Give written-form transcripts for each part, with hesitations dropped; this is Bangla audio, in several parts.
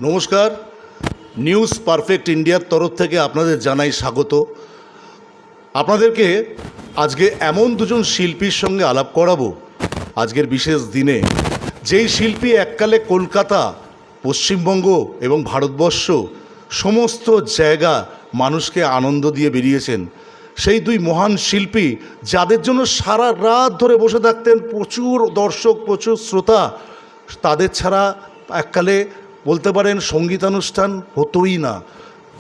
নমস্কার, নিউজ পারফেক্ট ইন্ডিয়ার তরফ থেকে আপনাদের জানাই স্বাগত। আপনাদেরকে আজকে এমন দুজন শিল্পীর সঙ্গে আলাপ করাবো আজকের বিশেষ দিনে, যেই শিল্পী এককালে কলকাতা, পশ্চিমবঙ্গ এবং ভারতবর্ষ সমস্ত জায়গা মানুষকে আনন্দ দিয়ে বেরিয়েছেন। সেই দুই মহান শিল্পী যাদের জন্য সারা রাত ধরে বসে থাকতেন প্রচুর দর্শক, প্রচুর শ্রোতা, তাদের ছাড়া এককালে বলতে পারেন সঙ্গীতানুষ্ঠান হতোই না।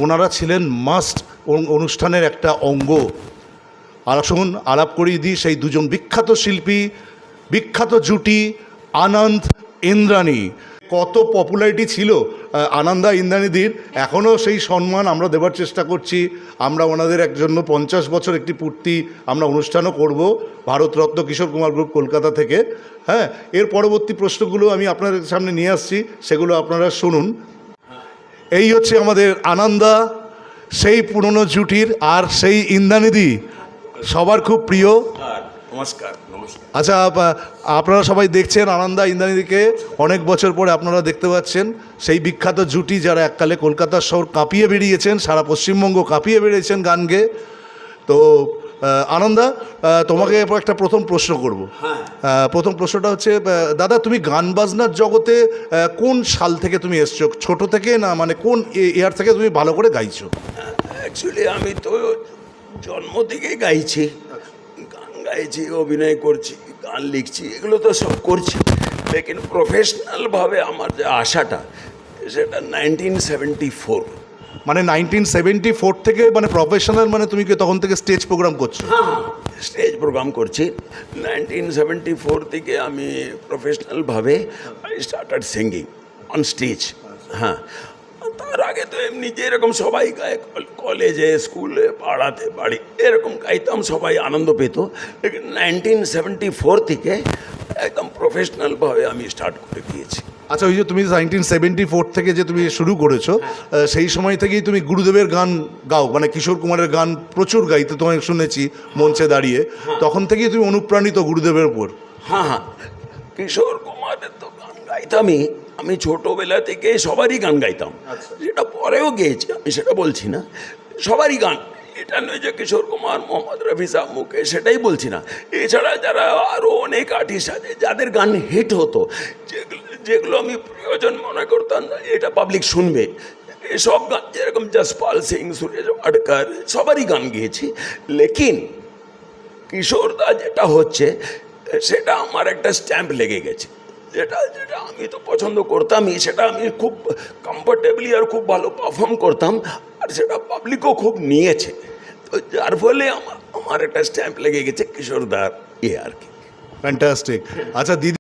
ওনারা ছিলেন মাস্ট অনুষ্ঠানের একটা অঙ্গ। আর শুনুন, আলাপ করিয়ে দিই সেই দুজন বিখ্যাত শিল্পী, বিখ্যাত জুটি আনন্দ ইন্দ্রাণী। কত পপুলারিটি ছিল আনন্দা ইন্দ্রাণীদির, এখনও সেই সম্মান আমরা দেওয়ার চেষ্টা করছি। আমরা ওনাদের জন্য 50 বছর একটি পূর্তি আমরা অনুষ্ঠানও করব ভারতরত্ন কিশোর কুমার গ্রুপ কলকাতা থেকে। হ্যাঁ, এর পরবর্তী প্রশ্নগুলো আমি আপনাদের সামনে নিয়ে আসছি, সেগুলো আপনারা শুনুন। এই হচ্ছে আমাদের আনন্দা, সেই পুরনো জুটির, আর সেই ইন্দ্রাণীদি সবার খুব প্রিয়। নমস্কার। আচ্ছা, আপনারা সবাই দেখছেন আনন্দা ইন্দ্রাণীদিকে, অনেক বছর পরে আপনারা দেখতে পাচ্ছেন সেই বিখ্যাত জুটি যারা এককালে কলকাতার শহর কাঁপিয়ে বেরিয়েছেন, সারা পশ্চিমবঙ্গ কাঁপিয়ে বেরিয়েছেন গান গেয়ে। তো আনন্দা, তোমাকে একটা প্রথম প্রশ্ন করব। প্রথম প্রশ্নটা হচ্ছে, দাদা তুমি গান বাজনার জগতে কোন সাল থেকে তুমি এসছো? ছোট থেকে না, মানে কোন ইয়ার থেকে তুমি ভালো করে গাইছো? অ্যাকচুয়ালি আমি তো জন্ম থেকেই গাইছি, গান গাইছি, অভিনয় করছি, গান লিখছি, এগুলো তো সব করছি। লেকিন প্রফেশনালভাবে আমার যে আশাটা সেটা 1974। মানে 1974 থেকে মানে প্রফেশনাল, মানে তুমি কি তখন থেকে স্টেজ প্রোগ্রাম করছো? হ্যাঁ, স্টেজ প্রোগ্রাম করছি। 1974 থেকে আমি প্রফেশনালভাবে স্টার্টেড সিঙ্গিং অন স্টেজ। হ্যাঁ, তার আগে তো এমনি যেরকম সবাই গায়, কলেজে, স্কুলে, পাড়াতে, বাড়ি এরকম গাইতাম, সবাই আনন্দ পেত। লেকিন 1974 থেকে একদম প্রফেশনালভাবে আমি স্টার্ট করে দিয়েছি। আচ্ছা, ওই যে তুমি 1974 থেকে যে তুমি শুরু করেছো, সেই সময় থেকেই তুমি গুরুদেবের গান গাও, মানে কিশোর কুমারের গান প্রচুর গাইতে তোমায় শুনেছি মঞ্চে দাঁড়িয়ে। তখন থেকেই তুমি অনুপ্রাণিত গুরুদেবের উপর? হ্যাঁ, কিশোর কুমারের তো গান গাইতামই। আমি ছোটোবেলা থেকে সবারই গান গাইতাম, যেটা পরেও গেয়েছি, আমি সেটা বলছি না। সবারই গান, এটা নয় যে কিশোর কুমার, মোহাম্মদ রফি সাহেব, মুকেশ, সেটাই বলছি না। এছাড়া যারা আরও অনেক আর্টিস্ট আছে যাদের গান হিট হতো, যেগুলো আমি প্রয়োজন মনে করতাম না এটা পাবলিক শুনবে, এসব গান, যেরকম জসপাল সিং, সুরেশ ওয়াডকার, সবারই গান গেয়েছি। লেকিন কিশোরদা যেটা হচ্ছে সেটা আমার একটা স্ট্যাম্প লেগে গেছে, যেটা যেটা আমি তো পছন্দ করতামই, সেটা আমি খুব কমফোর্টেবলি আর খুব ভালো পারফর্ম করতাম, আর সেটা পাবলিকও খুব নিয়েছে। তো যার ফলে আমার একটা স্ট্যাম্প লেগে গেছে কিশোরদার, আর কি। ফ্যান্টাস্টিক। আচ্ছা দিদি,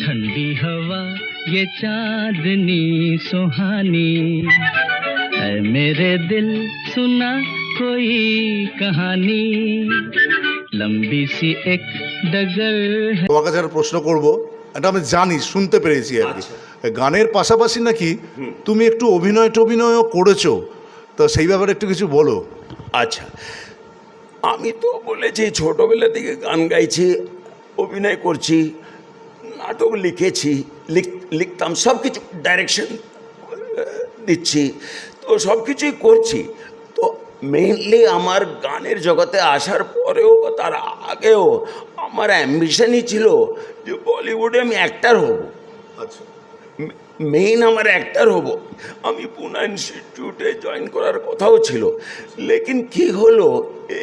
ठंडी हवा ये चांदनी सुहानी है, मेरे दिल सुना कोई कहानी लंबी सी एक डगर है। তোমার কাছে একটা প্রশ্ন করবো, এটা আমি জানি, শুনতে পেরেছি আর কি। গানের পাশাপাশি নাকি তুমি একটু অভিনয়ও করেছো, তো সেই ব্যাপারে একটু কিছু বলো। আচ্ছা, আমি তো বলেছি ছোটোবেলা থেকে গান গাইছি, অভিনয় করছি, নাটক লিখেছি, লিখতাম, সব কিছু ডাইরেকশন দিচ্ছি, তো সব কিছুই করছি। তো মেইনলি আমার গানের জগতে আসার পরেও, তার আগেও আমার অ্যাম্বিশনই ছিল যে বলিউডে আমি অ্যাক্টার হব, আচ্ছা, মেইন আমার অ্যাক্টার হব। আমি পুনা ইনস্টিটিউটে জয়েন করার কথাও ছিল, লেকিন কি হলো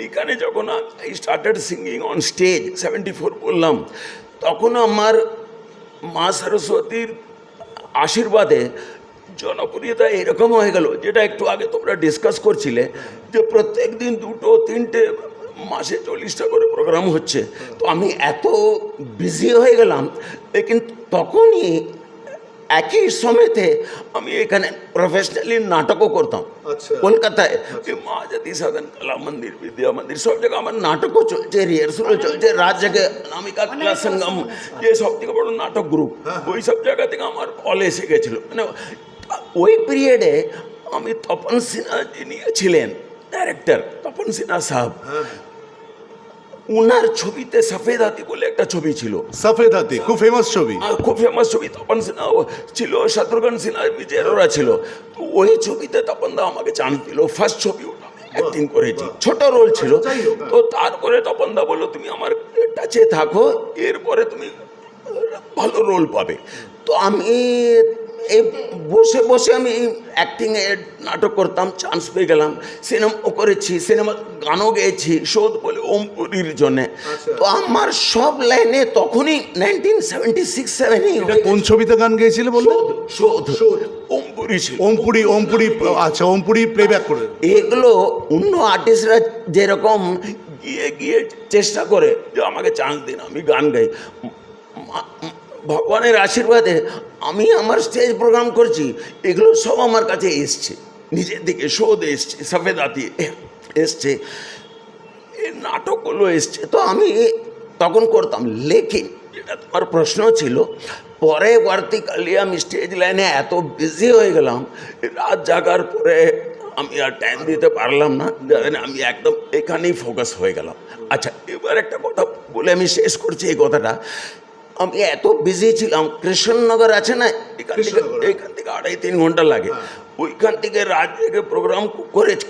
এইখানে যখন I started singing on stage 74 বললাম, তখন আমার মা সরস্বতীর আশীর্বাদে জনপ্রিয়তা এরকম হয়ে গেল, যেটা একটু আগে তোমরা ডিসকাস করছিলে যে প্রত্যেক দিন 2-3টে মাসে 40টা করে প্রোগ্রাম হচ্ছে। তো আমি এত বিজি হয়ে গেলাম, লেকিন তখনই একই সময়তে আমি এখানে প্রফেশনালি নাটকও করতাম। আচ্ছা। কলকাতায় মহাজাতি সদন কলা মন্দির, বিদ্যা মন্দির, সব জায়গায় আমার নাটকও চলছে, রিহার্সাল চলছে, রাত জাগে অনামিকা ক্লাস সঙ্গম, যে সব থেকে বড় নাটক গ্রুপ, ওই সব জায়গা থেকে আমার কল এসে গেছিলো। মানে ওই পিরিয়ডে আমি তপন সিনহা যিনি ছিলেন ডাইরেক্টর, তপন সিনহা সাহেব, ওনার ছবিতে সফেদ হাতি বলে একটা ছবি ছিল, সফেদ হাতি খুব ফেমাস ছবি। আর খুব ফেমাস ছবি, তপন সিনহা ছিল, শত্রুঘ্ন সিনহা, বিজয় অরোরা ছিল। তো ওই ছবিতে তপন দা আমাকে চান্স দিল, ফার্স্ট ছবি ওটা অ্যাক্টিং করেছি, ছোট রোল ছিল। তো তারপরে তপন দা বললো তুমি আমার কাছে থাকো, এরপরে তুমি ভালো রোল পাবে। তো আমি এই বসে বসে আমি অ্যাক্টিংয়ে নাটক করতাম, চান্স পেয়ে গেলাম, সিনেমাও করেছি, সিনেমা গানও গেয়েছি, শোধ বলে ওমপুরির জন্যে। তো আমার সব লাইনে তখনই 1976-77 এটা কোন ছবিতে গান গেয়েছিলে বললে? শোধ ওমপুরি ছিল। ওমপুরি, আচ্ছা, ওমপুরি প্লেব্যাক করে। এগুলো অন্য আর্টিস্টরা যেরকম গিয়ে গিয়ে চেষ্টা করে যে আমাকে চান্স দিন, আমি গান গাই, ভগবানের আশীর্বাদে আমি আমার স্টেজ প্রোগ্রাম করছি, এগুলো সব আমার কাছে এসছে নিজের দিকে, শোধ এসছে, সফেদ হাতি এসছে, এই নাটকগুলো এসছে। তো আমি তখন করতাম, লেকিন যেটা তোমার প্রশ্ন ছিল, পরবর্তীকালে আমি স্টেজ লাইনে এত বিজি হয়ে গেলাম, রাত জাগার পরে আমি আর টাইম দিতে পারলাম না, আমি একদম এখানেই ফোকাস হয়ে গেলাম। আচ্ছা, এবার একটা কথা বলে আমি শেষ করছি এই কথাটা। আমি এত বিজি ছিলাম, কৃষ্ণনগর আছে না, এখান থেকে 2.5-3 ঘন্টা লাগে, ওইখান থেকে রাত জেগে প্রোগ্রাম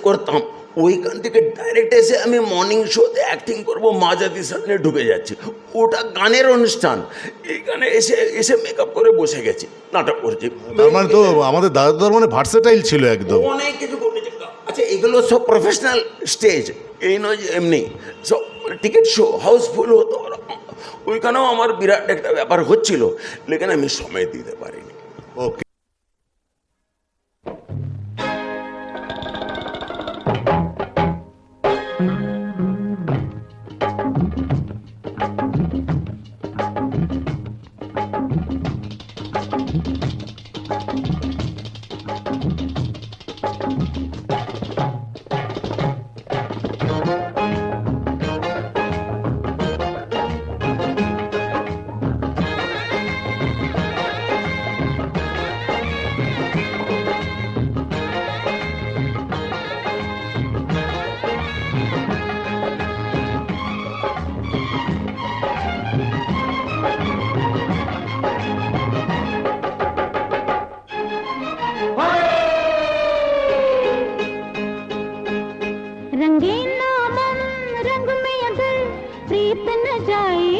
করতাম, ওইখান থেকে ডাইরেক্ট এসে আমি মর্নিং শোতে অ্যাক্টিং করবো, মহাজাতি সামনে ঢুকে যাচ্ছি, ওটা গানের অনুষ্ঠান, এইখানে এসে এসে মেকআপ করে বসে গেছি, নাটক করছি। তার মানে তো আমাদের দাদার মানে ভার্সেটাইল ছিল একদম। অনেক কিছু করেছি। আচ্ছা, এগুলো সব প্রফেশনাল স্টেজ, এই নয় যে এমনি সব টিকিট শো হাউসফুল হতো, ওইখানেও আমার বিরাট একটা ব্যাপার হচ্ছিল, লেকিন আমি সময় দিতে পারিনি। ওকে।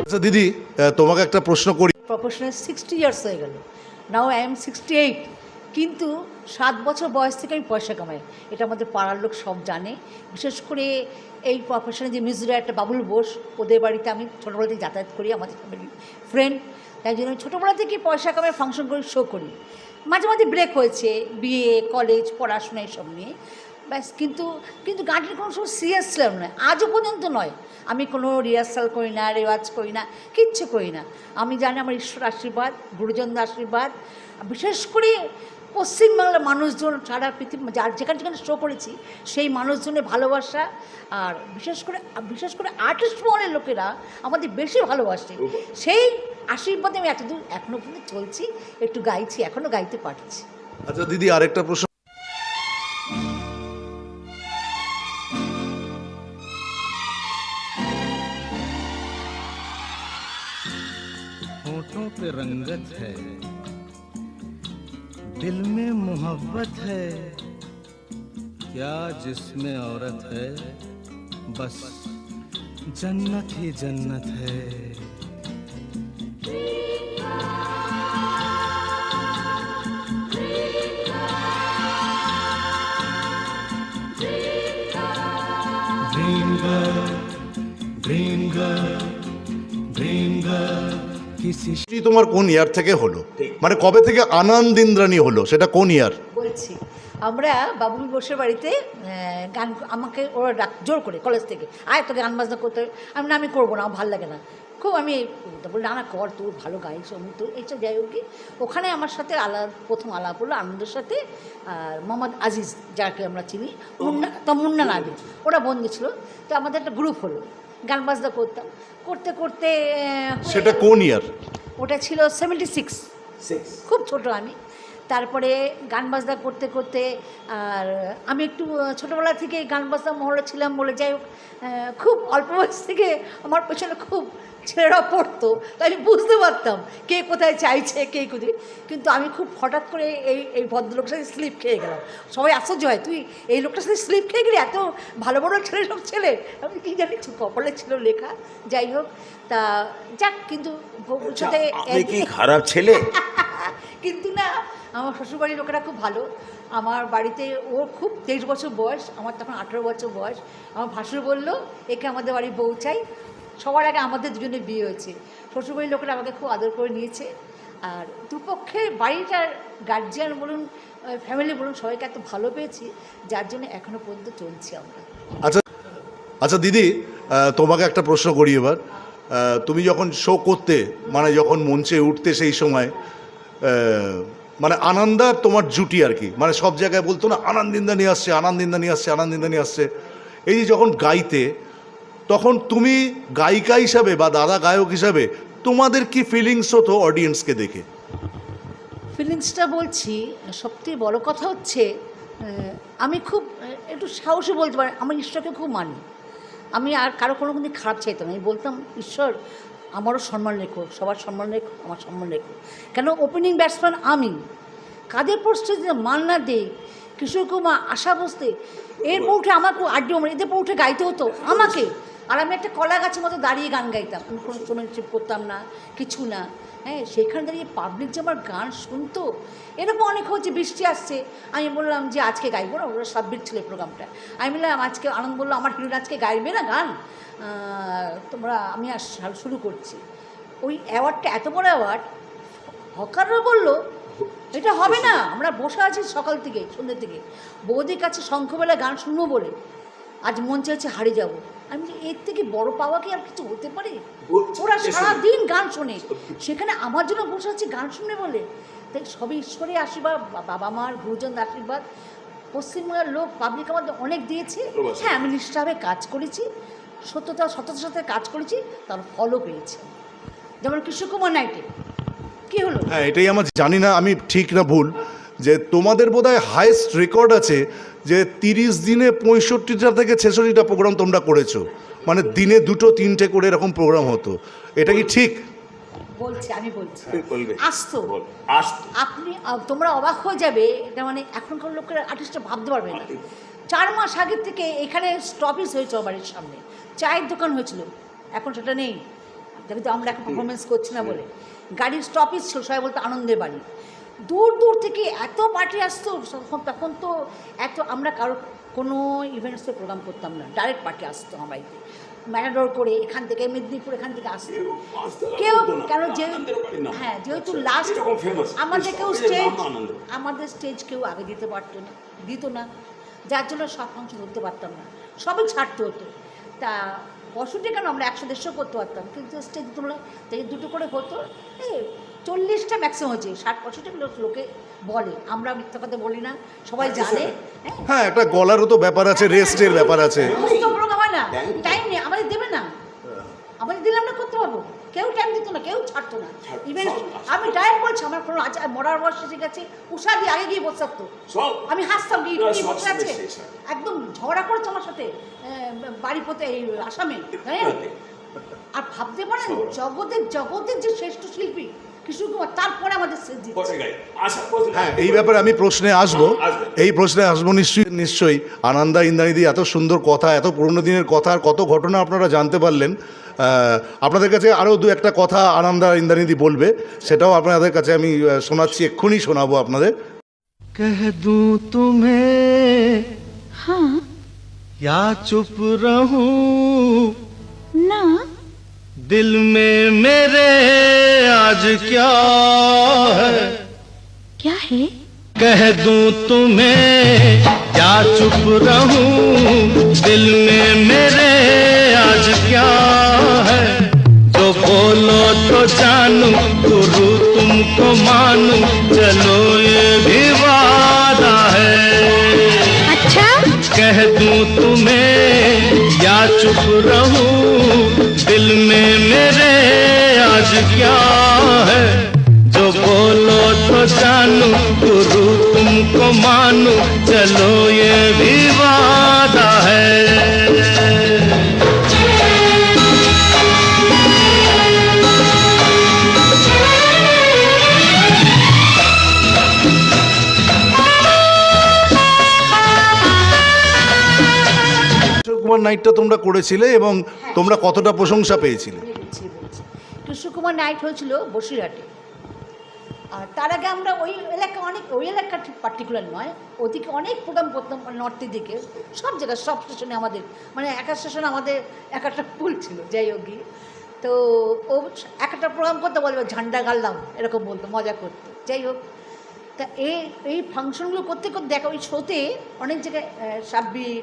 আচ্ছা দিদি, তোমাকে একটা প্রশ্ন করি। প্রফেশনাল 60 ইয়ার্স হয়ে গেল, নাও আই এম 68, কিন্তু 7 বছর বয়স থেকে আমি পয়সা কামাই, এটা আমাদের পাড়ার লোক সব জানে। বিশেষ করে এই প্রফেশনে যে মিউজিক ডাইরেক্টর বাবুল বোস, ওদের বাড়িতে আমি ছোটোবেলা থেকে যাতায়াত করি, আমাদের ফ্যামিলি ফ্রেন্ড, তাই জন্য আমি ছোটোবেলা থেকে পয়সা কামাই ফাংশন করি, শো করি। মাঝে মাঝে ব্রেক হয়েছে, বিয়ে, কলেজ, পড়াশোনা এসব নিয়ে, ব্যাস। কিন্তু গানটির কোনো সময় সিরিয়াস ছিলাম না, আজও পর্যন্ত নয়। আমি কোনো রিহার্সাল করি না, রেওয়াজ করি না, কিচ্ছু করি না। আমি জানি আমার ঈশ্বর আশীর্বাদ, গুরুজনদের আশীর্বাদ, বিশেষ করে পশ্চিমবাংলার মানুষজন, সারা পৃথিবী যেখানে যেখানে শো করেছি সেই মানুষজনের ভালোবাসা, আর বিশেষ করে আর্টিস্ট মহলের লোকেরা আমাদের বেশি ভালোবাসে, সেই আশীর্বাদে আমি এতদূর এখনও পর্যন্ত চলছি, একটু গাইছি, এখনও গাইতে পারছি। আচ্ছা দিদি, আরেকটা প্রশ্ন। होठों पे रंगत है, दिल में मोहब्बत है, क्या जिसमें औरत है, बस जन्नत ही जन्नत है। Dream girl, dream girl, dream girl किसी এটি তোমার কোন ইয়ার থেকে হলো, মানে কবে থেকে আনন্দ ইন্দ্রাণী হলো, সেটা কোন ইয়ার? বলছি আমরা বাবুল বোসের বাড়িতে গান, আমাকে ওরা জোর করে কলেজ থেকে আয় তোকে গান বাজনা করতে হবে। আমি না, আমি করবো না, আমার ভালো লাগে না খুব। আমি বলি না না কর, তোর ভালো গাইছ, আমি তো এইসব যাই হোক কি। ওখানে আমার সাথে প্রথম আলাপ হলো আনন্দের সাথে, আর মোহাম্মদ আজিজ যাকে আমরা চিনি, মুন্না নাবি, ওরা বন্ধু ছিল। তো আমাদের একটা গ্রুপ হলো, গান বাজনা করতাম, করতে করতে সেটা কোন ইয়ার? ওটা ছিল 76, খুব ছোট আমি। তারপরে গান বাজনা করতে করতে, আর আমি একটু ছোটোবেলা থেকে গান বাজনা মহলে ছিলাম বলে, যাই হোক খুব অল্প বয়স থেকে আমার পেছনে খুব ছেলেরা পড়তো, তো আমি বুঝতে পারতাম কে কোথায় চাইছে, কে কোথায়। কিন্তু আমি খুব হঠাৎ করে এই ভদ্রলোকের সাথে স্লিপ খেয়ে গেলাম। সবাই আশ্চর্য হয়, তুই এই লোকটার সাথে স্লিপ খেয়ে গেলি, এত ভালো বড় ছেলে সব ছেলে। আমি কী জানি কপালে ছিল লেখা, যাই হোক। তা যাক, কিন্তু ভবিষ্যতে কি খারাপ ছেলে? কিন্তু না, আমার শ্বশুরবাড়ির লোকেরা খুব ভালো। আমার বাড়িতে ওর খুব 23 বছর বয়স, আমার তখন 18 বছর বয়স। আমার ভাসুর বললো একে আমাদের বাড়ি বউ চাই। সবার আগে আমাদের দুজনের বিয়ে হয়েছে। শ্বশুরবাড়ির লোকেরা আমাকে খুব আদর করে নিয়েছে। আর দুপক্ষে বাড়িটার গার্জিয়ান বলুন, ফ্যামিলি বলুন, সবাইকে এত ভালো পেয়েছি, যার জন্য এখনও পর্যন্ত চলছি আমরা। আচ্ছা আচ্ছা দিদি, তোমাকে একটা প্রশ্ন করি এবার। তুমি যখন শো করতে, মানে যখন মঞ্চে উঠতে, সেই সময় মানে আনন্দ আর তোমার জুটি আর কি, মানে সব জায়গায় বলতো না আনন্দিন্দানি আসছে, আনন্দিন্দানি আসছে, আনন্দিন্দানি আসছে। এই যে যখন গাইতে, তখন তুমি গায়িকা হিসাবে বা দাদা গায়ক হিসাবে তোমাদের কি ফিলিংস হতো অডিয়েন্সকে দেখে? ফিলিংসটা বলছি, সবথেকে বড় কথা হচ্ছে আমি খুব একটু সাহসী বলতে পারি, আমার ঈশ্বরকে খুব মানি। আমি আর কারো কোনো কিন্তু খারাপ চাইতাম না। আমি বলতাম, ঈশ্বর আমারও সম্মান রেখো, সবার সম্মান রেখো, আমার সম্মান রেখো। কেন ওপেনিং ব্যাটসম্যান আমি, কাদের পোস্টে যে মান্না দে, কিশোর কুমার, আশা বসতে, এরপর উঠে আমার আড্ডি আমার এদের পর উঠে গাইতে হতো আমাকে। আর আমি একটা কলা গাছের মতো দাঁড়িয়ে গান গাইতাম, আমি কোনো শোনাচ্ছি করতাম না, কিছু না। হ্যাঁ, সেখানে দাঁড়িয়ে পাবলিক যে আমার গান শুনতো। এরকম অনেক হচ্ছে, বৃষ্টি আসছে, আমি বললাম যে আজকে গাইবো না, ওরা সাবমিট ছিল প্রোগ্রামটা। আমি বললাম আজকে, আনন্দ বললো আমার হিরোইন আজকে গাইবে না গান, তোমরা, আমি আর শুরু করছি। ওই অ্যাওয়ার্ডটা এত বড় অ্যাওয়ার্ড, হকাররা বললো এটা হবে না, আমরা বসে আছি সকাল থেকে সন্ধ্যে থেকে, বৌদির কাছে শঙ্খবেলা গান শুনবো বলে আজ মঞ্চে হচ্ছে হারিয়ে যাবো। আমি এর থেকে বড় পাওয়া কি আর কিছু হতে পারে? ওরা সারাদিন গান শোনে, সেখানে আমার জন্য বসে আছে গান শুনে বলে। তাই সবই ঈশ্বরের আশীর্বাদ, বাবা মার গুরুজনদের আশীর্বাদ, পশ্চিমবঙ্গের লোক পাবলিক আমাদের অনেক দিয়েছে। হ্যাঁ, আমি নিষ্ঠাভাবে কাজ করেছি, সততার সাথে কাজ করেছি, তার ফলও পেয়েছি। যেমন কিশোর কুমার নাইটে কী হলো? হ্যাঁ, এটাই আমার জানি না আমি ঠিক না ভুল, যে তোমাদের বোধহয় হাইয়েস্ট রেকর্ড আছে যে 30 দিনে 65টা থেকে 66টা প্রোগ্রাম তোমরা করেছো, মানে দিনে 2-3টে করে এরকম প্রোগ্রাম হতো। এটা কি ঠিক? বলছি, আমি বলছি আসতো। আপনি তোমরা অবাক হয়ে যাবে, এটা মানে এখনকার লোকেরা আর্টিস্টটা ভাবতে পারবে না। 4 মাস আগের থেকে এখানে স্টপেজ হয়েছে বাড়ির সামনে, চায়ের দোকান হয়েছিল, এখন সেটা নেই, কিন্তু আমরা এখন পারফরমেন্স করছি না বলে। গাড়ির স্টপেজ ছিল, সবাই বলতো আনন্দের বাড়ি। দূর দূর থেকে এত পার্টি আসতো, তখন তো এত আমরা কারো কোনো ইভেন্টসে প্রোগ্রাম করতাম না, ডাইরেক্ট পার্টি আসতো আমার বাড়িতে, ম্যাটাডোর করে এখান থেকে, মেদিনীপুর এখান থেকে আসতো কেউ। কেন হ্যাঁ, যেহেতু লাস্ট আমাদের কেউ আমাদের স্টেজ কেউ আগে দিতে পারতো না, দিত না, যার জন্য সব ফাংশন ধরতে পারতাম না, সবই ছাড়তে হতো। তা 65 কেন, আমরা 100-150 করতে পারতাম, কিন্তু স্টেজ তোমরা থেকে 2টো করে হতো। 40টা ম্যাক্সিমাম হয়েছে, 60-65 লোকে বলে, আমরা মিথ্যা কথা বলি না, সবাই জানে। হ্যাঁ, একটা গলারও তো ব্যাপার আছে, রেস্টের ব্যাপার আছে। হয় না, টাইম নেই, আমাদের দেবে না, আমাদের দিলে আমরা করতে পারবো। কেউ টাইম দিত না, কেউ ছাড়তো না। ইভেন আমি ডাইরেক্ট বলছি, আমার কোনো মরার বয়স এসে গেছে, উষা দিয়ে আগে গিয়ে বসে থাকতো, আমি হাসতাম, বসে আছে, একদম ঝগড়া করেছে আমার সাথে বাড়ি পথে, এই আসামে, জানেন। আর ভাবতে পারেন জগতের যে শ্রেষ্ঠ শিল্পী কিশোর কুমার, তারপরে আমাদের সেজিত। পরে গাই আশা করছি। হ্যাঁ, এই ব্যাপারে আমি প্রশ্নে আসবো, এই প্রশ্নে আসবো নিশ্চয়ই। আনন্দা ইন্দ্রাণীদি এত সুন্দর কথা, এত পুরনো দিনের কথা, আর কত ঘটনা আপনারা জানতে পারলেন। আপনাদের কাছে আরও দু একটা কথা আনন্দা ইন্দ্রাণীদি বলবে, সেটাও আপনাদের কাছে আমি শোনাচ্ছি, এক্ষুনি শোনাবো আপনাদের। कह दूं तुम्हें हाँ या चुप रहूं, ना दिल में मेरे आज क्या है कह दूं तुम्हें या चुप रहूं, दिल में मेरे आज क्या है, जो बोलो तो जानूं, गुरु तुमको मानूं, चलो ये भी वादा है। अच्छा कह दूं तुम्हें या चुप रहूं, दिल में मेरे आज क्या है, जो बोलो तो जानूं, गुरु तुमको मानूं, चलो ये भी वादा है। কিশোর কুমার নাইটটা তোমরা করেছিলে এবং তোমরা কতটা প্রশংসা পেয়েছিলে? বলছি। কিশোর কুমার নাইট হয়েছিল বসিরহাটে। আর তার আগে আমরা ওই এলাকা ঠিক পার্টিকুলার নয়, ওদিকে অনেক প্রোগ্রাম করতাম, নর্থের দিকে সব জায়গায়, সব স্টেশনে আমাদের, মানে এক একটা স্টেশনে আমাদের এক একটা ফুল ছিল, যাই হোক গিয়ে। তো ও এক একটা প্রোগ্রাম করতে বলবে ঝান্ডা গাড়লাম, এরকম বলতো, মজা করতো, যাই হোক। তা এই ফাংশনগুলো করতে করতে দেখা ওই শোতে অনেক জায়গায় সাব্বির,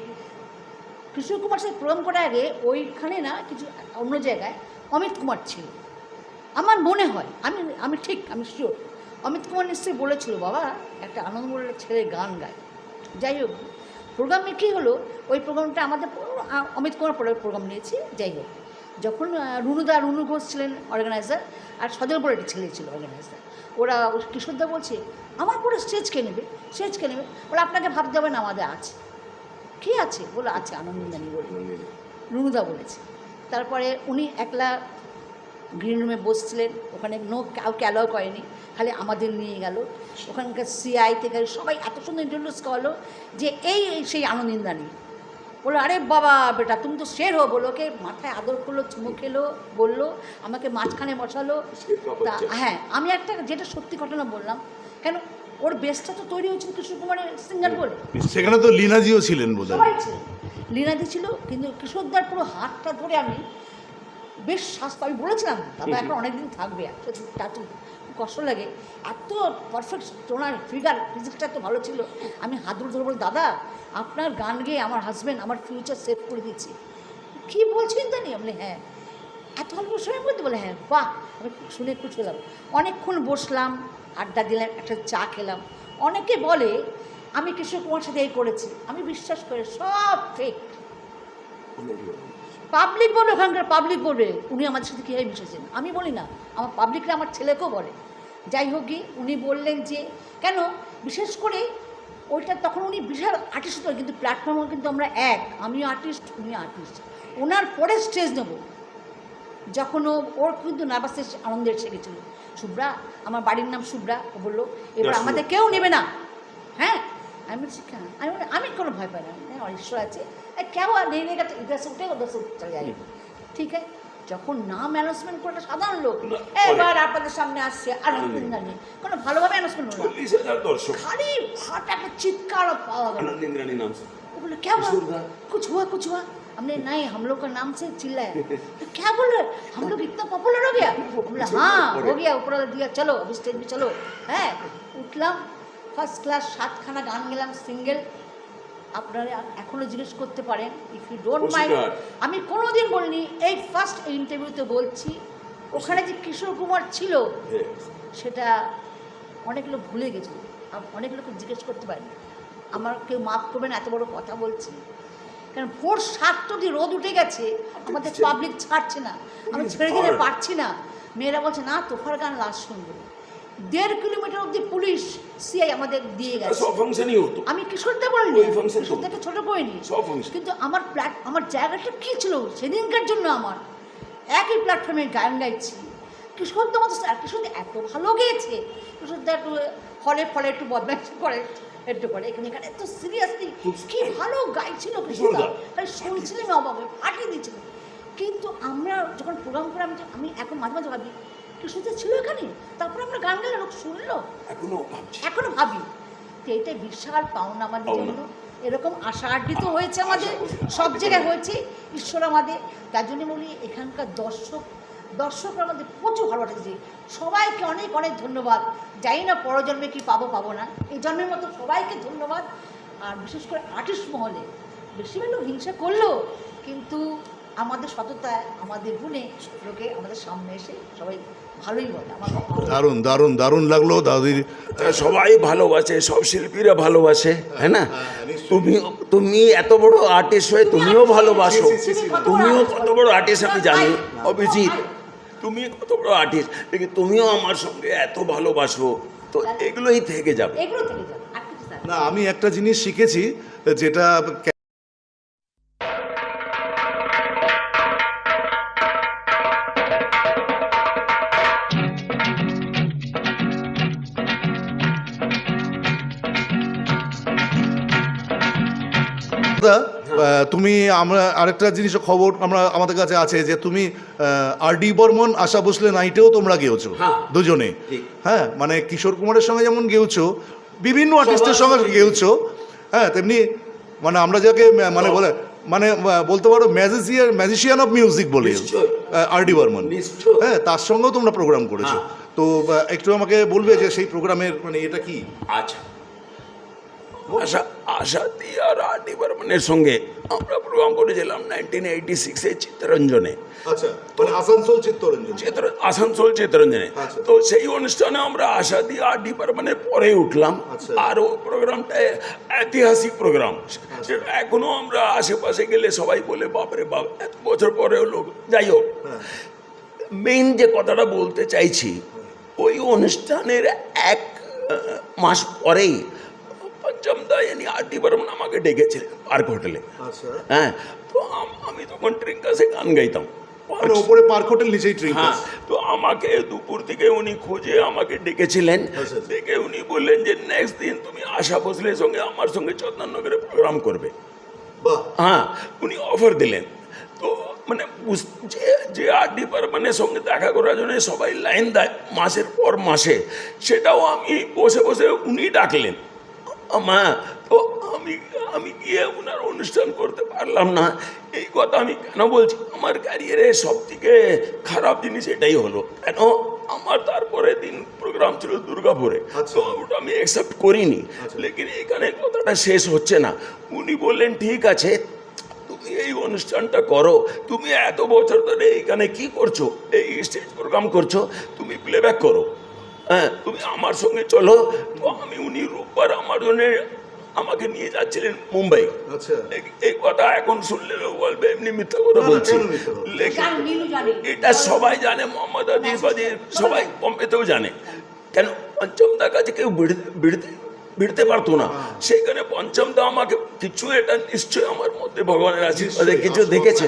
কিশোর কুমার সাথে প্রোগ্রাম করার আগে ওইখানে না কিছু অন্য জায়গায় অমিত কুমার ছিল আমার মনে হয়, আমি শিওর। অমিত কুমার নিশ্চয়ই বলেছিল, বাবা একটা আনন্দমোল্লার ছেলে গান গায়। যাই হোক, প্রোগ্রামে কী হলো, ওই প্রোগ্রামটা আমাদের অমিত কুমার পরে প্রোগ্রাম নিয়েছি। যাই হোক, যখন রুনু ঘোষ ছিলেন অর্গানাইজার, আর সদর বলে একটা ছেলে ছিল অর্গানাইজার, ওরা কিশোরদা বলছে আমার পরে স্টেজ কে নেবে বলে আপনাকে ভাবতে হবে না, আমাদের আছে। কী আছে বলে, আছে আনন্দিনী বলে রুনুদা বলেছে। তারপরে উনি একলা গ্রিন রুমে বসছিলেন, ওখানে কাউকে অ্যালাউ করেনি, খালি আমাদের নিয়ে গেল। ওখানকার সিআই থেকে সবাই এত সুন্দর ইন্ট্রোডিউস করলো যে এই সেই আনন্দিনী বললো, আরে বাবা বেটা তুমি তো শের হো, বলো, ওকে মাথায় আদর করলো, চুমু খেলো, বললো, আমাকে মাঝখানে বসালো। তা হ্যাঁ, আমি একটা যেটা সত্যি ঘটনা বললাম, কেন ওর বেসটা তো তৈরি হয়েছিল কিশোর কুমারের সিঙ্গার বলে। সেখানে তো লীনাজিও ছিলেন বোধ হয়। সবাই ছিল, লীনাদি ছিল, কিন্তু কিশোরদার পুরো হাতটা ধরে আমি বেশ স্বাস্থ্য, আমি বলেছিলাম দাদা এখন অনেকদিন থাকবে, একটু কষ্ট লাগে, এত পারফেক্ট ওনার ফিজিক্সটা এত ভালো ছিল। আমি হাত ধরে বলি, দাদা আপনার গান গেয়ে আমার হাজব্যান্ড আমার ফিউচার সেভ করে দিচ্ছি। কী বলছেন জানি? আমি হ্যাঁ, এত অল্প সময় বলতে বলে, হ্যাঁ বাহ, আমি শুনে খুশি হলাম। অনেকক্ষণ বসলাম, আড্ডা দিলাম, একটা চা খেলাম। অনেকে বলে আমি কিশোর কুমার সাথে এই করেছি, আমি বিশ্বাস করি সব ফেক। পাবলিক বলবে, ওখানকার পাবলিক বলবে উনি আমাদের সাথে কীভাবে মিশেছেন, আমি বলি না, আমার পাবলিকরা আমার ছেলেকেও বলে। যাই হোক কি, উনি বললেন যে কেন, বিশেষ করে ওইটা তখন উনি বিশাল আর্টিস্ট হতো, কিন্তু প্ল্যাটফর্মে কিন্তু আমরা এক, আমিও আর্টিস্ট উনি আর্টিস্ট। ওনার পরে স্টেজ নেব, যখন ওর কিন্তু নার্ভাসনেস আনন্দের এসে গেছিলো, শুভ্রা, আমার বাড়ির নাম শুভ্রা, ও বললো এবার আমাদের কেউ নেবে না। হ্যাঁ, আমি বলছি কেন, আমি কোনো ভয় পাই না, হ্যাঁ ঈশ্বর আছে, কেউ নেই নেই গেছে, ইধার সে উঠে ওদের সে চলে যায়, ঠিক আছে। যখন নাম অ্যানাউন্সমেন্ট করে সাধারণ লোক, এবার আপনাদের সামনে আসছে আনন্দিনী, কোনো ভালোভাবে অ্যানাউন্সমেন্ট হলো না, খালি ফাটা একটা চিৎকার পাওয়া গেল, बोले क्या हुआ, कुछ हुआ हमने नहीं, हम लोग का नाम से चिल्लाया। तो क्या बोल रहे, हम लोग इतना पॉपुलर हो गया? बोले हाँ हो गया, ऊपर दिया, चलो अभी स्टेज में चलो। হ্যাঁ, উঠলাম, ফার্স্ট ক্লাস 7খানা গান গেলাম সিঙ্গেল। আপনারা এখনও জিজ্ঞেস করতে পারেন, ইফ ইউ ডোন্ট মাইন্ড, আমি কোনোদিন বলিনি, এই ফার্স্ট ইন্টারভিউতে বলছি, ওখানে যে কিশোর কুমার ছিল সেটা অনেক লোক ভুলে গেছে, অনেক লোক জিজ্ঞেস করতে পারেন। আমার কেউ মাফ করবেন, এত বড় কথা বলছি, কারণ ভোর 7 অবধি রোদ উঠে গেছে, আমাদের পাবলিক ছাড়ছে না, আমি ছেড়ে দিতে পারছি না। মেয়েরা বলছে না তোফার গান লাস্ট শুনবো। 1.5 কিলোমিটার অবধি পুলিশ সিআই আমাদের দিয়ে গেছে। আমি কিশোরদা বলিনি, কিশোরদাকে ছোট করিনি, কিন্তু আমার জায়গাটা কী ছিল সেদিনকার জন্য, আমার একই প্ল্যাটফর্মে গান গাইছি, কিশোর তো মতো কিশোর এত ভালো গেয়েছে, কিশোর একটু ফলে একটু বদমাইশ করে একটু করে, এখানে এত সিরিয়াসলি কি ভালো গাইছিল কিশোর, তাই শুনছিলাম অভাবে ফাটিয়ে দিয়েছিল। কিন্তু আমরা যখন প্রোগ্রাম করে আমি এখন মাঝে মাঝে ভাবি কিশোর ছিল এখানে, তারপরে আমরা গান গেলে লোক শুনলো, এখনো ভাবি। তো এইটাই বিশাল পাওনা আমাদের জন্য। এরকম আশা আড্ডিত হয়েছে আমাদের, সব জায়গায় হয়েছে, ঈশ্বর আমাদের। তার জন্য বলি এখানকার দর্শকরা আমাদের প্রচুর ভালো লাগছে। সবাইকে অনেক অনেক ধন্যবাদ। জানি না পরজন্মে কি পাবো না, এই জন্মের মতো সবাইকে ধন্যবাদ। আর বিশেষ করে আর্টিস্ট মহলে বেশি একটু হিংসা করলো, কিন্তু আমাদের সততায় আমাদের গুণে লোকে আমাদের সামনে এসে সবাই ভালোই বলে। আমার দারুণ দারুণ দারুণ লাগলো দাদির। সবাই ভালোবাসে, সব শিল্পীরা ভালোবাসে, হ্যাঁ না? তুমি এত বড় আর্টিস্ট হয়ে তুমিও ভালোবাসো, তুমিও কত বড় আর্টিস্ট আমি জানি অভিজিৎ, তুমি কত বড় আর্টিস্ট, কিন্তু তুমিও আমার সঙ্গে এত ভালোবাসো, তো এগুলোই থেকে যাবে। এগুলো থেকে যাবে। আর কিছু স্যার না, আমি একটা জিনিস শিখেছি যেটা তুমি, আমরা আরেকটা জিনিস খবর আমাদের কাছে আছে যে তুমি আর.ডি. বর্মন, আশা ভোসলে নাইটেও তোমরা গেয়েছো দুজনে। হ্যাঁ, মানে কিশোর কুমারের সঙ্গে যেমন গেয়েছো, বিভিন্ন আর্টিস্টের সঙ্গে গেয়েছো, হ্যাঁ তেমনি মানে আমরা যাকে মানে বলে মানে বলতে পারো ম্যাজিশিয়ান অফ মিউজিক বলে আর.ডি. বর্মন, হ্যাঁ তার সঙ্গেও তোমরা প্রোগ্রাম করেছো। তো একটু আমাকে বলবে যে সেই প্রোগ্রামের মানে এটা কি? আচ্ছা, আশাদি আর আর.ডি. বর্মনের সঙ্গে আমরা প্রোগ্রাম করেছিলাম 1986-এ চিত্তরঞ্জনে। আচ্ছা, মানে আসানসোল চিত্তরঞ্জন। আসানসোল চিত্তরঞ্জনে। তো সেই অনুষ্ঠানে আমরা আশাদি আর.ডি. বর্মনের পরে উঠলাম। আর ওই প্রোগ্রামটা ঐতিহাসিক প্রোগ্রাম, এখনো আমরা আশেপাশে গেলে সবাই বলে বাপরে বাপ, এত বছর পরেও লোক। যাই হোক, মেইন যে কথাটা বলতে চাইছি, ওই অনুষ্ঠানের এক মাস পরেই পঞ্চমদা यानी আর.ডি. বর্মন আমাকে ডেকেছিলেন পার্ক হোটেলে। হ্যাঁ, তো আমি তখন ট্রিঙ্কাসে গান গাইতাম, ওপরে পার্ক হোটেল, নিচেই ট্রিঙ্কাস। তো আমাকে দুপুর থেকে উনি খুঁজে আমাকে ডেকেছিলেন, ডেকে উনি বললেন যে নেক্সট দিন তুমি আশা ভোসলের সঙ্গে আমার সঙ্গে চন্দননগরে প্রোগ্রাম করবে। হ্যাঁ, উনি অফার দিলেন। তো মানে যে আর.ডি. বর্মনের সঙ্গে দেখা করার জন্য সবাই লাইন দেয় মাসের পর মাসে, সেটাও আমি বসে বসে উনি ডাকলেন। তো আমি গিয়ে ওনার অনুষ্ঠান করতে পারলাম না। এই কথা আমি কেন বলছি, আমার ক্যারিয়ারের সব থেকে খারাপ জিনিস এটাই হলো। কেন, আমার তারপরে দিন প্রোগ্রাম ছিল দুর্গাপুরে, তো ওটা আমি অ্যাকসেপ্ট করিনি। লেকিন এখানে কথাটা শেষ হচ্ছে না। উনি বললেন ঠিক আছে, তুমি এই অনুষ্ঠানটা করো, তুমি এত বছর ধরে এখানে কি করছো, এই স্টেজ প্রোগ্রাম করছো, তুমি প্লেব্যাক করো, হ্যাঁ তুমি আমার সঙ্গে চলো। তো আমি উনি রোববার আমার জন্য আমাকে নিয়ে যাচ্ছিলেন মুম্বাই। এই কথা এখন শুনলে লোক বলবে এমনি মিথ্যা কথা বলছি, এটা সবাই জানে, মোহাম্মদ আজিজ বাজির সবাই বম্বেতেও জানে। কেন, পঞ্চমদার কাছে কেউ ভিড়তে পারতো না, সেখানে পঞ্চমদা আমাকে কিছু, এটা নিশ্চয় আমার মধ্যে ভগবানের আশীর্বাদে কিছু দেখেছে।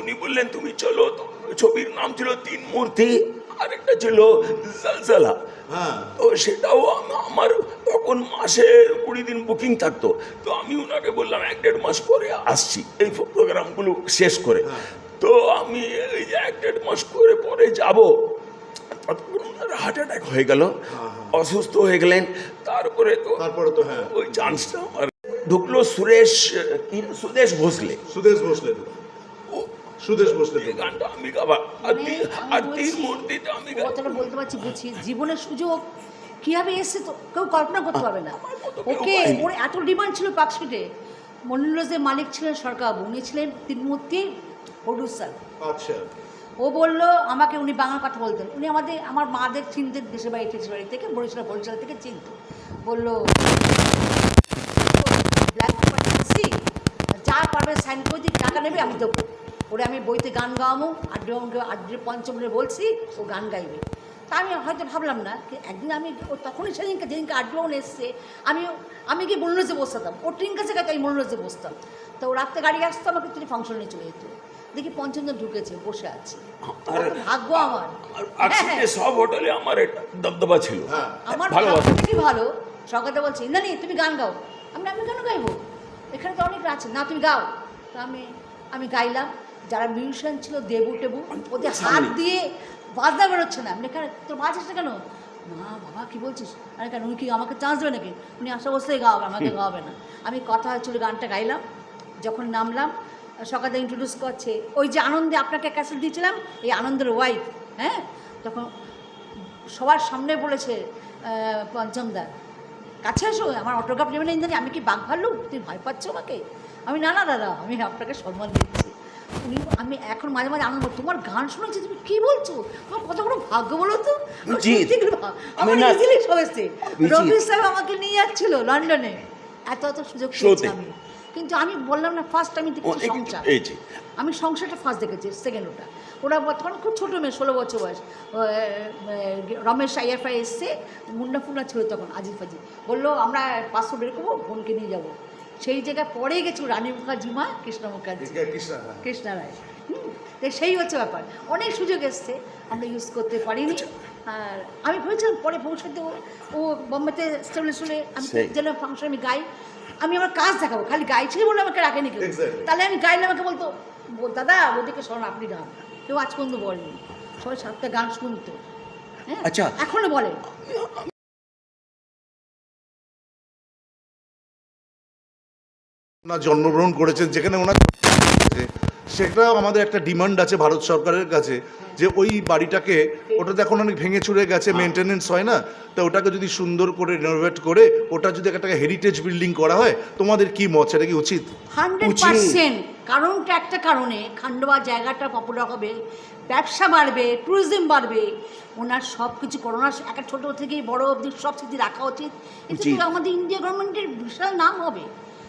উনি বললেন তুমি চলো। তো ছবির নাম ছিল 3 মূর্তি, আরেকটা ছিল জলজলা। তো সেটাও আমার তখন মাসে 20 দিন বুকিং থাকতো। তো আমি ওনাকে বললাম 1-1.5 মাস পরে আসছি এই প্রোগ্রামগুলো শেষ করে। তো আমি এই যে 1-1.5 মাস পরে যাব, ততক্ষণ ওনার হার্ট অ্যাটাক হয়ে গেল, অসুস্থ হয়ে গেলেন। তারপরে তো ওই চান্সটা আমার ঢুকলো সুদেশ ভোসলে। গানটা আমি গাবা, আর 3 মূর্তিটা আমি বলতে পারছি, বুঝছি জীবনের সুযোগ কীভাবে এসছে তো কেউ কল্পনা করতে পারবে না। ওকে, ওর এত ডিমান্ড ছিল পার্কস্ট্রিটে। মনিরুলের মালিক ছিলেন সরকারবাবু, উনি ছিলেন 3 মূর্তির প্রডিউসার। আচ্ছা, ও বললো আমাকে, উনি বাংলা কথা বলতেন, উনি আমার মাদের চিনতেন, দেশের বাড়ি থেকে বরিশাল থেকে চিনত। বললো ব্ল্যাক যা পারবে সাইন করে দিই, টাকা নেবে আমি দেবো। ওরে আমি বইতে গান গাওয়াবো, আর.ডি. পঞ্চমনে বলছি, ও গান গাইবে। তা আমি হয়তো ভাবলাম না, একদিন আমি তখনই যেদিনকে আর.ডি. বর্মন এসছে, আমি গিয়ে মনোরজে বসতাম, ও ট্রিঙ্কাসে গাইতে আমি মনোরজে বসতাম। তো ও রাত্রে গাড়ি আসতো, আমাকে তিনি ফাংশনে চলে যেত। দেখি 5জন জন ঢুকেছে, বসে আছে। আর কত ভাগ্য আমার। আজকে সব হোটেলে আমার এটা দবদবা ছিল, আমার ভালোবাসা। সবথেকে ভালো সকালে বলছে ইন্দ্রাণী তুমি গান গাও। আমি কেন গাইবো, এখানে তো অনেক আছে, না তুমি গাও। তো আমি গাইলাম। যারা মিউজিশিয়ান ছিল দেবু টেবু, ওদের হাত দিয়ে বাজনা বেরোচ্ছে না। আমি এখানে তোর বাজাস না কেন? না বাবা কী বলছিস? আরে কেন, উনি কি আমাকে চান্স দেবে নাকি? উনি আশা বসতেই গাওয়াবে, আমাকে গাওয়াবে না। আমি কথা হচ্ছিল, গানটা গাইলাম। যখন নামলাম সকালে ইন্ট্রোডিউস করছে, ওই যে আনন্দে আপনাকে ক্যাসেট দিয়েছিলাম, এই আনন্দের ওয়াইফ, হ্যাঁ, তখন সবার সামনে বলেছে পঞ্চমদা কাছে আসো, আমার অটোগ্রাফ নেবে না ইন্দ্রাণী? আমি কি বাঘ ভাল্লুক, তুমি ভয় পাচ্ছ আমাকে? আমি না না দাদা, আমি আপনাকে সম্মান দিচ্ছি। আমি এখন মাঝে মাঝে আনন্দ, তোমার গান শুনেছি, তুমি কি বলছো, তোমার কত বড় ভাগ্য বলো তো। আমার ইজিলি শোয়েছে, রবি সাহেব আমাকে নিয়ে যাচ্ছিল লন্ডনে, এত সুযোগ পেয়েছি আমি। কিন্তু আমি বললাম না, ফার্স্ট আমি দেখেছি সংসার, আমি সংসারটা ফার্স্ট দেখেছি, সেকেন্ড ওরা তখন খুব ছোটো মেয়ে, 16 বছর বয়স। রমেশ আইএফআই এসছে, মুন্ডা ফুন্ডা ছিল তখন, আজিজ ফাজি বললো আমরা 500 বের করবো, বোনকে নিয়ে যাবো। সেই জায়গায় পরে গেছি রানী মুখার্জি মা, কৃষ্ণ মুখার্জি, কৃষ্ণা রায়। তো সেই হচ্ছে ব্যাপার, অনেক সুযোগ এসছে, আমরা ইউজ করতে পারিনি। আর আমি ভেবেছিলাম পরে ভবিষ্যতে ও বোম্বেতে স্টেবলিশ হলে আমি যেন ফাংশন আমি গাই, আমি আমার কাজ দেখাবো, খালি গাইছি বলে আমাকে রাখেনি কেউ। তাহলে আমি গাইলে আমাকে বলতো দাদা ওদিকে শোন আপনি গান, কেউ আজ পর্যন্ত বলেনি, সবাই 7টা গান শুনতো, হ্যাঁ আচ্ছা এখনো বলে। ওনার জন্মগ্রহণ করেছেন, যেখানে ওনার সেটা আমাদের একটা ডিমান্ড আছে ভারত সরকারের কাছে, যে ওই বাড়িটাকে, ওটাতে এখন অনেক ভেঙে চুরে গেছে, মেনটেনেন্স হয় না, তো ওটাকে যদি সুন্দর করে রিনোভেট করে ওটা যদি একটা হেরিটেজ বিল্ডিং করা হয়, তোমাদের কি মত, সেটা কি উচিত? 100%। কারণটা একটা কারণে, খান্ডোয়া জায়গাটা পপুলার হবে, ব্যবসা বাড়বে, ট্যুরিজম বাড়বে, ওনার সব কিছু করোনার একটা ছোটো থেকেই বড় অবধি সব স্মৃতি রাখা উচিত। এতে তো আমাদের ইন্ডিয়া গভর্নমেন্টের বিশাল নাম হবে।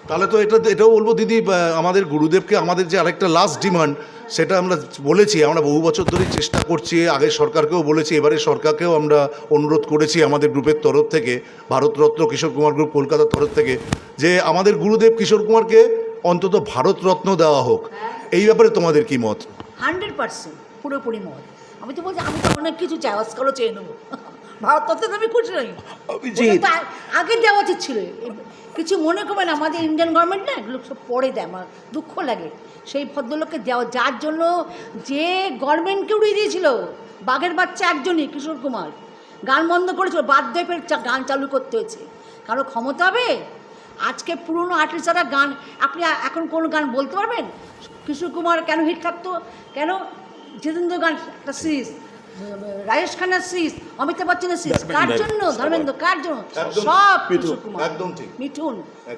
তাহলে তো এটাও বলবো দিদি, আমাদের গুরুদেবকে আমাদের যে আরেকটা লাস্ট ডিমান্ড, সেটা আমরা বলেছি, আমরা বহু বছর ধরেই চেষ্টা করছি, আগের সরকারকেও বলেছি, এবারে সরকারকেও আমরা অনুরোধ করেছি আমাদের গ্রুপের তরফ থেকে, ভারতরত্ন কিশোর কুমার গ্রুপ কলকাতার তরফ থেকে, যে আমাদের গুরুদেব কিশোর কুমারকে অন্তত ভারতরত্ন দেওয়া হোক। এই ব্যাপারে তোমাদের কি মত? 100% পুরোপুরি মত। আমি তো বলছি, আমি তো অনেক কিছু চাই, অস্কারও চেয়ে নেবো, ভারতরত্নে আমি খুশি নই, আগে দেওয়া উচিত ছিল। কিছু মনে করবেন, আমাদের ইন্ডিয়ান গভর্নমেন্ট না এগুলো সব পরে দেয়, আমার দুঃখ লাগে। সেই ভদ্রলোককে দেওয়া, যার জন্য যে গভর্নমেন্টকে উড়িয়ে দিয়েছিল, বাঘের বাচ্চা একজনই কিশোর কুমার, গান বন্ধ করেছিল, বাধ্য হয়ে ফের গান চালু করতে হয়েছে, কারো ক্ষমতা হবে। আজকে পুরনো আর্টিস্টরা গান, আপনি এখন কোনো গান বলতে পারবেন? কিশোর কুমার কেন হিট থাকতো, কেন জিতেন্দ্র গান একটা সিরিজ, রাজেশ খান্নার সিরিজ, অমিতাভ বচ্চনের সিরিজ, কার জন্য? ধর্মেন্দ্র, কার জন্য? সব কিশোর কুমার, একদম ঠিক, মিঠুন।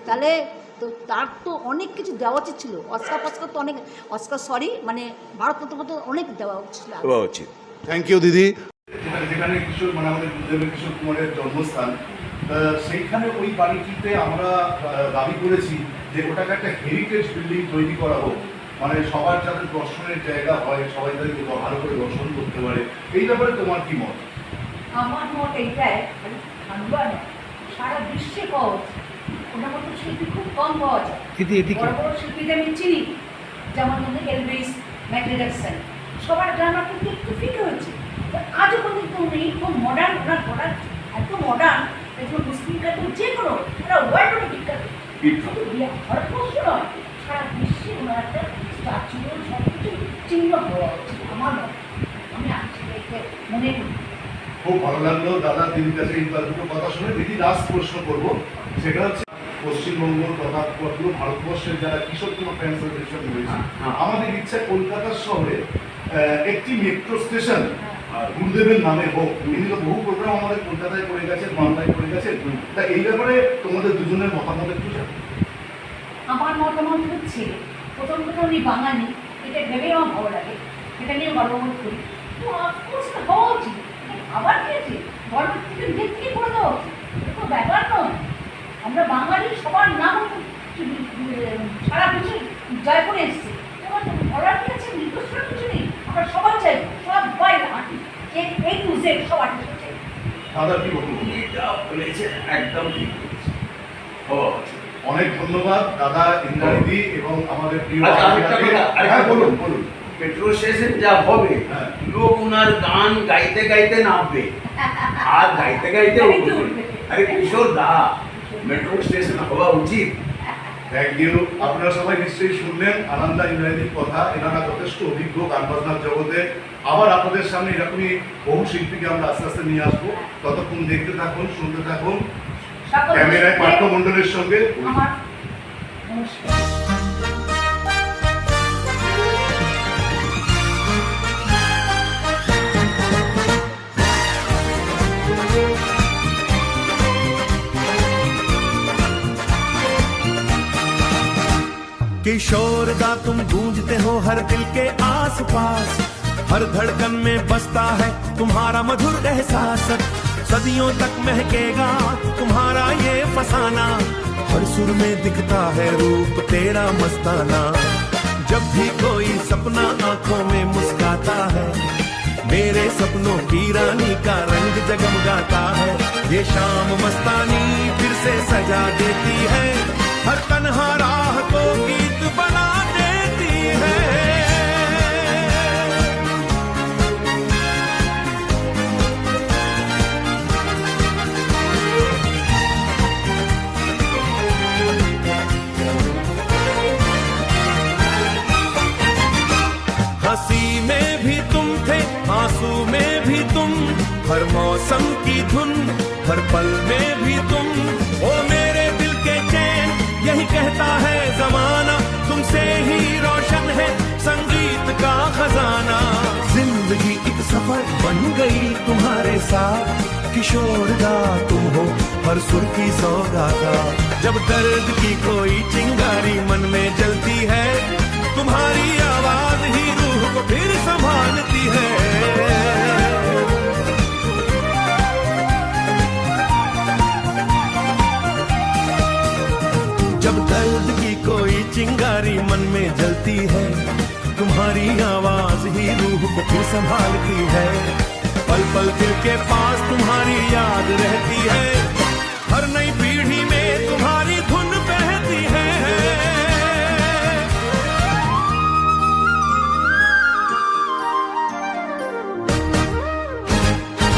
তাহলে তো তার তো অনেক কিছু দেওয়া উচিত ছিল, অস্কার ফস্কার তো অনেক, অস্কার সরি মানে ভারতরত্ন তো অনেক দেওয়া উচিত। থ্যাংক ইউ দিদি। যেখানে কিশোর মানে আমাদের গুরুদেবের কিশোর কুমারের জন্মস্থান, সেইখানে ওই বাড়িটিতে আমরা দাবি করেছি যে ওটাকে একটা হেরিটেজ বিল্ডিং তৈরি করা হোক, মানে সবার যাতে দর্শনের জায়গা হয়, সবাই তাদেরকে ভালো করে দর্শন করতে পারে। এই ব্যাপারে তোমার কি মত? আমার মত এইটাই, খান্ডোয়া না, সারা বিশ্বে পাওয়া যায়, ওনার মতো শিল্পী খুব কম পাওয়া যায়। বড় বড় শিল্পীদের আমি চিনি, যেমন এলভিস, মাইকেল জ্যাকসন, সবার ড্রামা কিন্তু একটু ফিকে হয়েছে, আজও পর্যন্ত উনি খুব মডার্ন, ওনার পড়া এত মডার্ন, দেখুন মুসলিম কাছে যে কোনো ওরা ওয়ার্ল্ড অনেক বিখ্যাত, ভারতবর্ষ নয় সারা বিশ্বে ওনার একটা স্ট্যাচু, সব কিছু চিহ্ন হওয়া উচিত আমার মনে। আমি আজকে মনে করি খুব ভালো লাগলো দাদা দিদির কাছে এই দুটো কথা শুনে। দিদি লাস্ট প্রশ্ন করবো, সেটা হচ্ছে পশ্চিমবঙ্গ তথা পুরো ভারতবর্ষের যারা কিশোর কুমার ফ্যান অ্যাসোসিয়েশন রয়েছে, আমাদের ইচ্ছা কলকাতার শহরে একটি মেট্রো স্টেশন গুরুদেবের নামে হোক। তিনি তো বহু প্রোগ্রাম আমাদের কলকাতায় করে গেছেন, বাংলায় করে গেছেন, তা এই ব্যাপারে তোমাদের দুজনের মতামত একটু জানো। আমার মতামত হচ্ছে, প্রথম কথা উনি বাঙালি, এটা ভেবেই আমার ভালো লাগে, এটা নিয়ে গর্ববোধ করি। তো অফকোর্স হওয়া উচিত, আবার কি আছে, গর্বের থেকে নিজের থেকে করে দেওয়া উচিত, কোনো ব্যাপার নয়। আমরা বাঙালি, সবার নাম সারা বিশ্বে জয় করে এসছে, এবার বলার কি আছে, নিজস্ব কিছু নেই, আমরা সবাই চাই, সবাই আর্টিস্ট, এই টু জেড সব আর্টিস্ট চাই। দাদা কি বলবো? এটা বলেছে একদম ঠিক বলেছে, হওয়া উচিত। অনেক ধন্যবাদ দাদা ইন্দ্রাণীদি এবং আমাদের প্রিয় আচ্ছা, আরেকটা আলিয়াকে। কথা, আরেকটা হ্যাঁ বলুন কথা। বলুন। মেট্রো স্টেশন যা হবে হ্যাঁ। লোক ওনার গান গাইতে গাইতে নামবে আর গাইতে গাইতে উঠবে। আরে কিশোর দা মেট্রো স্টেশন হওয়া উচিত। Thank you. আপনারা সবাই নিশ্চয়ই শুনলেন আনন্দা ইন্দ্রাণীদির কথা। এনারা যথেষ্ট অভিজ্ঞ গান বাজনার জগতে। আবার আপনাদের সামনে এরকমই বহু শিল্পীকে আমরা আস্তে আস্তে নিয়ে আসবো। ততক্ষণ দেখতে থাকুন, শুনতে থাকুন। ক্যামেরায় পার্থ মণ্ডলের সঙ্গে আমার নমস্কার। किशोर दा तुम गूंजते हो हर दिल के आसपास, हर धड़कन में बसता है तुम्हारा मधुर एहसास। सदियों तक महकेगा तुम्हारा ये फसाना, हर सुर में दिखता है रूप तेरा मस्ताना। जब भी कोई सपना आंखों में मुस्काता है, मेरे सपनों की रानी का रंग जगमगाता है। ये शाम मस्तानी फिर से सजा देती है, हर तन्हा राह को गीत बना देती है। हंसी में भी तुम थे, आंसू में भी तुम, हर मौसम की धुन, हर पल में भी तुम। ओ मेरे दिल के चैन यही कहता है जमाना, तुमसे ही रोशन है संगीत का खजाना। जिंदगी एक सफर बन गई तुम्हारे साथ, किशोर दा तुम हो हर सुर की सौगाता। जब दर्द की कोई चिंगारी मन में जलती है, तुम्हारी आवाज ही रूह को फिर संभालती है। जब दर्द की कोई चिंगारी मन में जलती है, तुम्हारी आवाज ही रूह को फिर संभालती है। पल पल दिल के पास तुम्हारी याद रहती है, हर नई पीढ़ी में तुम्हारी धुन बहती है।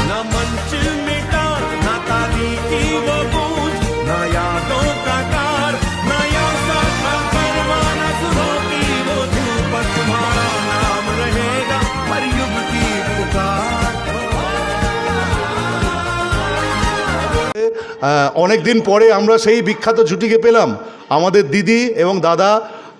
ना मंच मिटा, ना ताली की वो गूंज, ना यादों का कार, ना यासा का परवाना, सुनो की वो धूप, तुम्हारा नाम रहेगा हर युग की पुकार। অনেক দিন পরে আমরা সেই বিখ্যাত জুটিকে পেলাম, আমাদের দিদি এবং দাদা,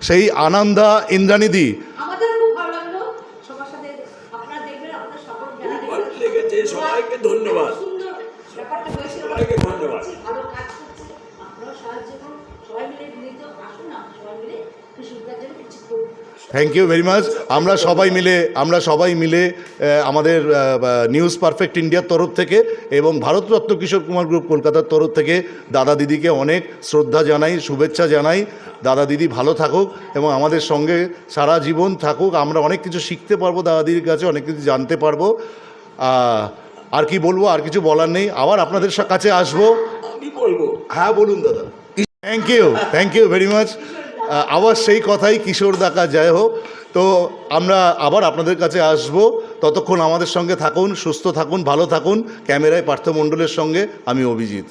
সেই আনন্দা ইন্দ্রাণীদি। আমাদের খুব ভালো লাগলো সবার সাথে। আপনারা দেখবেন, আপনাদের সাপোর্ট যারা ভালো লেগেছে, সবাইকে ধন্যবাদ। সুন্দর ব্যাপারটা হয়েছিল, সবাইকে ধন্যবাদ। ভালো কাজ করছে। আপনারা সাহায্য করুন, সবাই মিলে মিলিত আসুন না, সবাই মিলে কৃষকদের জন্য কিছু করুন। Thank you very much. আমরা সবাই মিলে আমাদের নিউজ পারফেক্ট ইন্ডিয়ার তরফ থেকে এবং ভারতরত্ন কিশোর কুমার গ্রুপ কলকাতার তরফ থেকে দাদা দিদিকে অনেক শ্রদ্ধা জানাই, শুভেচ্ছা জানাই। দাদা দিদি ভালো থাকুক এবং আমাদের সঙ্গে সারা জীবন থাকুক। আমরা অনেক কিছু শিখতে পারবো দাদা দিদির কাছে, অনেক কিছু জানতে পারবো। আর কি বলবো, আর কিছু বলার নেই। আবার আপনাদের কাছে আসবো। আমি বলবো, হ্যাঁ বলুন দাদা। Thank you very much. আবার সেই কথাই, কিশোর দাকা জয় হোক। তো আমরা আবার আপনাদের কাছে আসব। ততক্ষণ আমাদের সঙ্গে থাকুন, সুস্থ থাকুন, ভালো থাকুন। ক্যামেরায় পার্থ মণ্ডলের সঙ্গে আমি অভিজিৎ।